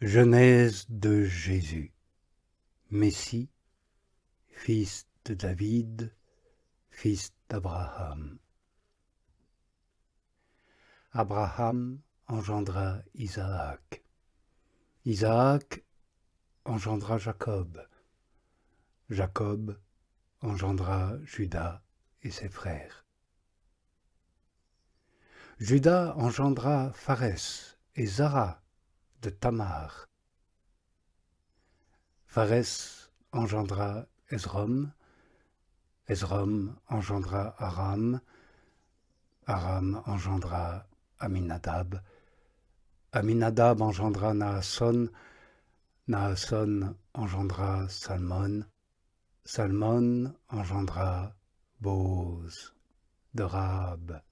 Genèse de Jésus, Messie, fils de David, fils d'Abraham. Abraham engendra Isaac. Isaac engendra Jacob. Jacob engendra Juda et ses frères. Juda engendra Pharès et Zara de Tamar. Pharès engendra Esrom. Esrom engendra Aram. Aram engendra Aminadab. Aminadab engendra Naasson. Naasson engendra Salmon. Salmon engendra Booz de Rahab.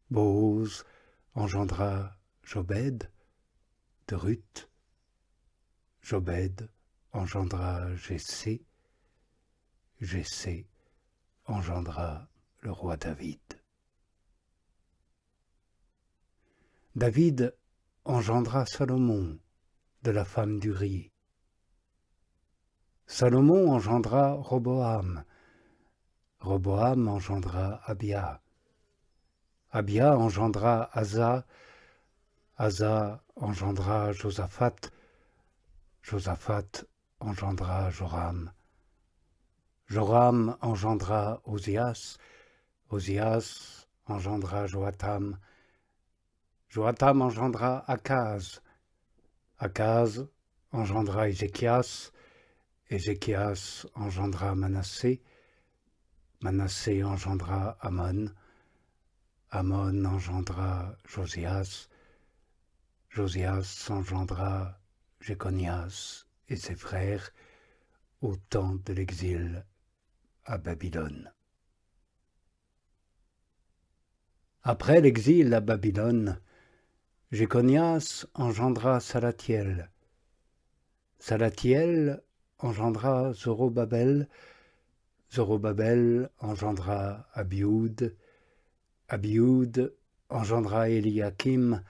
Booz engendra Jobed de Ruth. Jobed engendra Jessé. Jessé engendra le roi David. David engendra Salomon de la femme d'Uri. Salomon engendra Roboam. Roboam engendra Abia. Abia engendra Asa. Asa engendra Josaphat. Josaphat engendra Joram. Joram engendra Ozias. Ozias engendra Joatam. Joatam engendra Akaz. Akaz engendra Ézéchias. Ézéchias engendra Manassé. Manassé engendra Amon. Amon engendra Josias. Josias engendra Jéconias et ses frères au temps de l'exil à Babylone. Après l'exil à Babylone, Jéconias engendra Salathiel. Salathiel engendra Zorobabel. Zorobabel engendra Abioud. Abioud engendra Eliakim.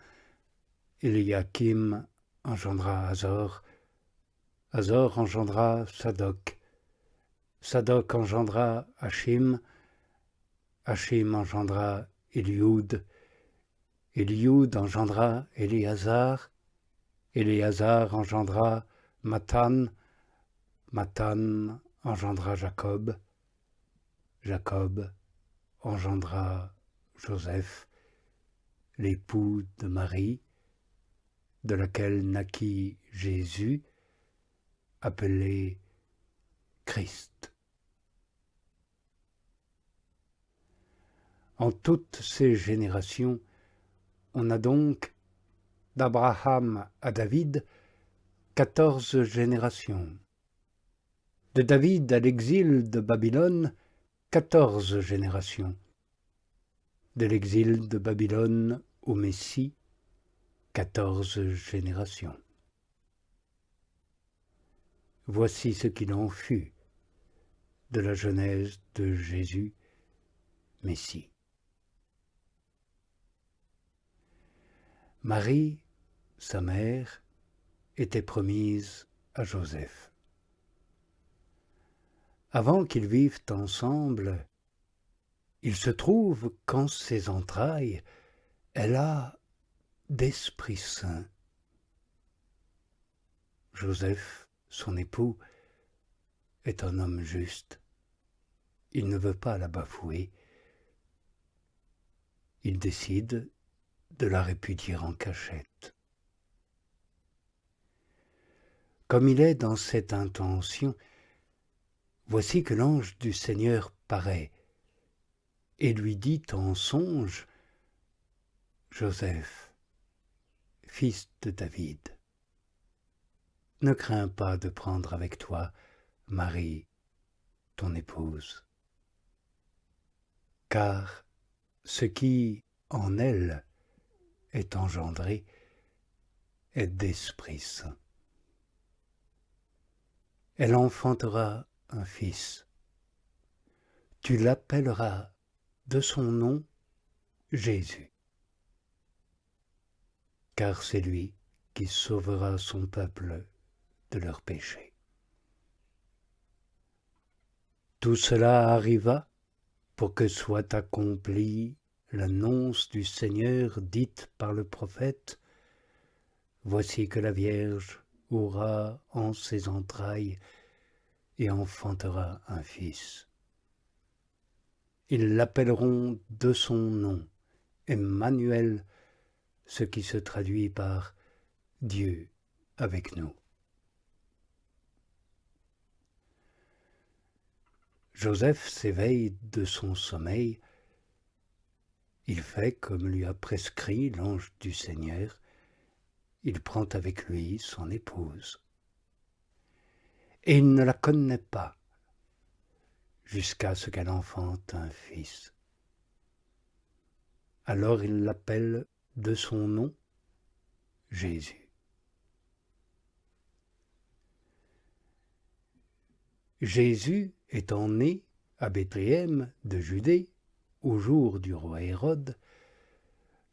Eliakim engendra Azor. Azor engendra Sadok. Sadok engendra Hachim. Hachim engendra Élioud. Élioud engendra Éléazar. Éléazar engendra Mathan. Mathan engendra Jacob. Jacob engendra Joseph, l'époux de Marie, de laquelle naquit Jésus, appelé Christ. En toutes ces générations, on a donc, d'Abraham à David, 14 générations. De David à l'exil de Babylone, 14 générations. De l'exil de Babylone au Messie, 14 générations. Voici ce qu'il en fut de la genèse de Jésus, Messie. Marie, sa mère, était promise à Joseph. Avant qu'ils vivent ensemble, il se trouve qu'en ses entrailles, elle a d'Esprit Saint. Joseph, son époux, est un homme juste. Il ne veut pas la bafouer. Il décide de la répudier en cachette. Comme il est dans cette intention, voici que l'ange du Seigneur paraît et lui dit en songe: Joseph, fils de David, ne crains pas de prendre avec toi Marie, ton épouse, car ce qui en elle est engendré est d'Esprit Saint. Elle enfantera un fils. Tu l'appelleras de son nom Jésus, car c'est lui qui sauvera son peuple de leurs péchés. Tout cela arriva pour que soit accomplie l'annonce du Seigneur dite par le prophète. Voici que la Vierge aura en ses entrailles et enfantera un fils. Ils l'appelleront de son nom Emmanuel, ce qui se traduit par Dieu avec nous. Joseph s'éveille de son sommeil. Il fait comme lui a prescrit l'ange du Seigneur. Il prend avec lui son épouse. Et il ne la connaît pas jusqu'à ce qu'elle enfante un fils. Alors il l'appelle de son nom Jésus. Jésus étant né à Bethléem de Judée, au jour du roi Hérode,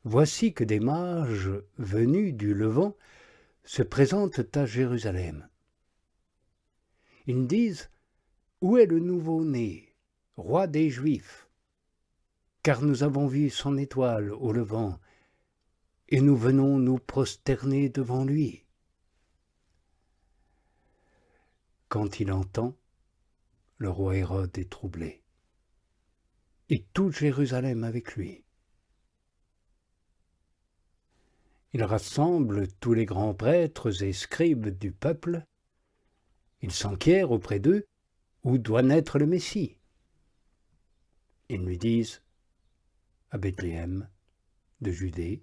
voici que des mages venus du Levant se présentent à Jérusalem. Ils disent « Où est le nouveau-né, roi des Juifs ? Car nous avons vu son étoile au Levant, et nous venons nous prosterner devant lui. » Quand il entend, le roi Hérode est troublé, et tout Jérusalem avec lui. Il rassemble tous les grands prêtres et scribes du peuple. Il s'enquiert auprès d'eux où doit naître le Messie. Ils lui disent à Bethléem de Judée,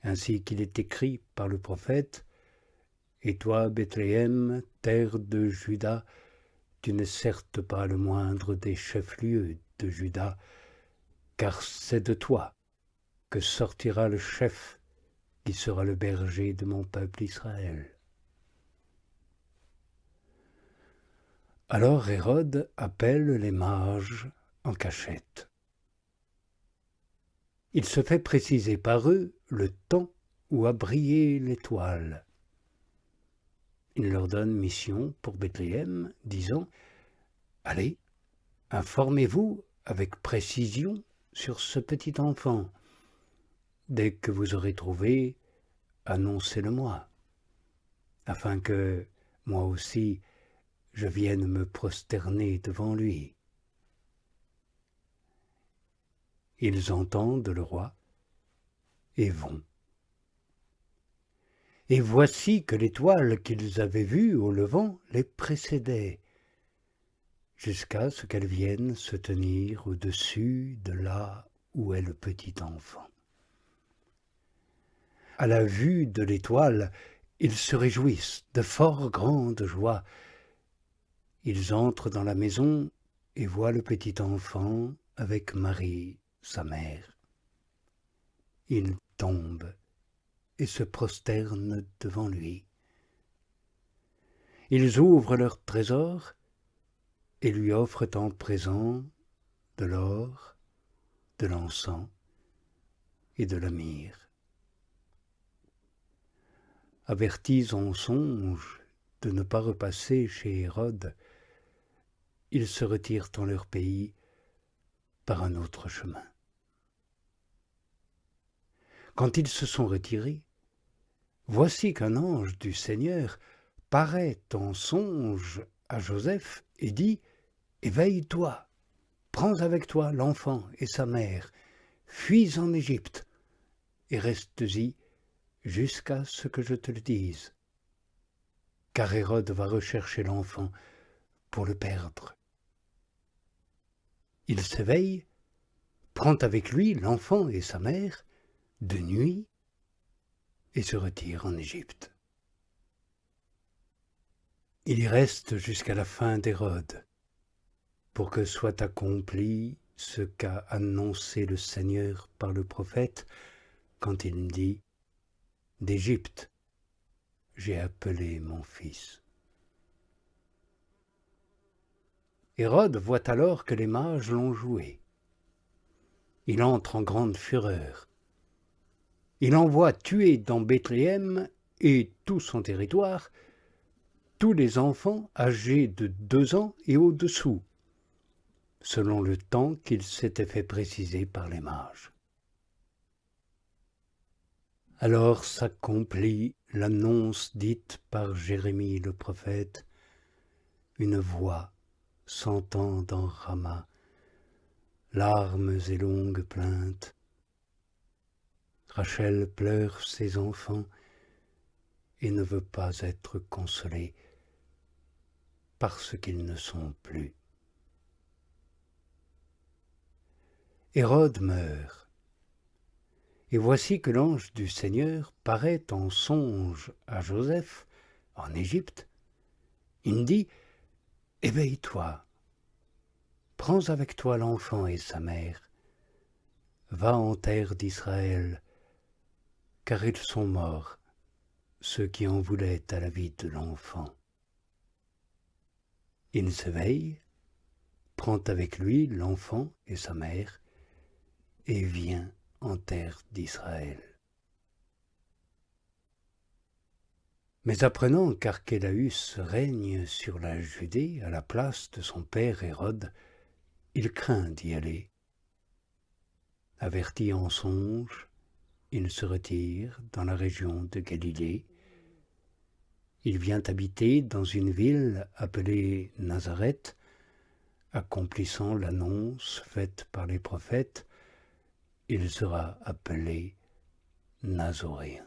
ainsi qu'il est écrit par le prophète, « Et toi, Bethléem, terre de Juda, tu n'es certes pas le moindre des chefs-lieux de Juda, car c'est de toi que sortira le chef qui sera le berger de mon peuple Israël. » Alors Hérode appelle les mages en cachette. Il se fait préciser par eux le temps où a brillé l'étoile. Il leur donne mission pour Bethléem, disant « Allez, informez-vous avec précision sur ce petit enfant. Dès que vous aurez trouvé, annoncez-le-moi, afin que, moi aussi, je vienne me prosterner devant lui. » Ils entendent le roi et vont. Et voici que l'étoile qu'ils avaient vue au levant les précédait, jusqu'à ce qu'elle vienne se tenir au-dessus de là où est le petit enfant. À la vue de l'étoile, ils se réjouissent de fort grande joie. Ils entrent dans la maison et voient le petit enfant avec Marie, sa mère. Ils tombent et se prosternent devant lui. Ils ouvrent leur trésor et lui offrent en présent de l'or, de l'encens et de la myrrhe. Avertis en songe de ne pas repasser chez Hérode, ils se retirent en leur pays par un autre chemin. Quand ils se sont retirés, voici qu'un ange du Seigneur paraît en songe à Joseph et dit « Éveille-toi, prends avec toi l'enfant et sa mère, fuis en Égypte et restes-y jusqu'à ce que je te le dise. Car Hérode va rechercher l'enfant pour le perdre. » Il s'éveille, prend avec lui l'enfant et sa mère de nuit et se retire en Égypte. Il y reste jusqu'à la fin d'Hérode, pour que soit accompli ce qu'a annoncé le Seigneur par le prophète quand il dit « D'Égypte, j'ai appelé mon fils. » Hérode voit alors que les mages l'ont joué. Il entre en grande fureur. il envoie tuer dans Bethléem et tout son territoire tous les enfants âgés de 2 ans et au-dessous, selon le temps qu'il s'était fait préciser par les mages. Alors s'accomplit l'annonce dite par Jérémie le prophète. Une voix s'entend dans Rama, larmes et longues plaintes. Rachel pleure ses enfants et ne veut pas être consolée parce qu'ils ne sont plus. Hérode meurt, et voici que l'ange du Seigneur paraît en songe à Joseph en Égypte. Il dit « Éveille-toi, prends avec toi l'enfant et sa mère, va en terre d'Israël, car ils sont morts, ceux qui en voulaient à la vie de l'enfant. » Il s'éveille, prend avec lui l'enfant et sa mère, et vient en terre d'Israël. Mais apprenant qu'Archélaüs règne sur la Judée à la place de son père Hérode, il craint d'y aller. Averti en songe, il se retire dans la région de Galilée. Il vient habiter dans une ville appelée Nazareth, accomplissant l'annonce faite par les prophètes. Il sera appelé Nazoréen.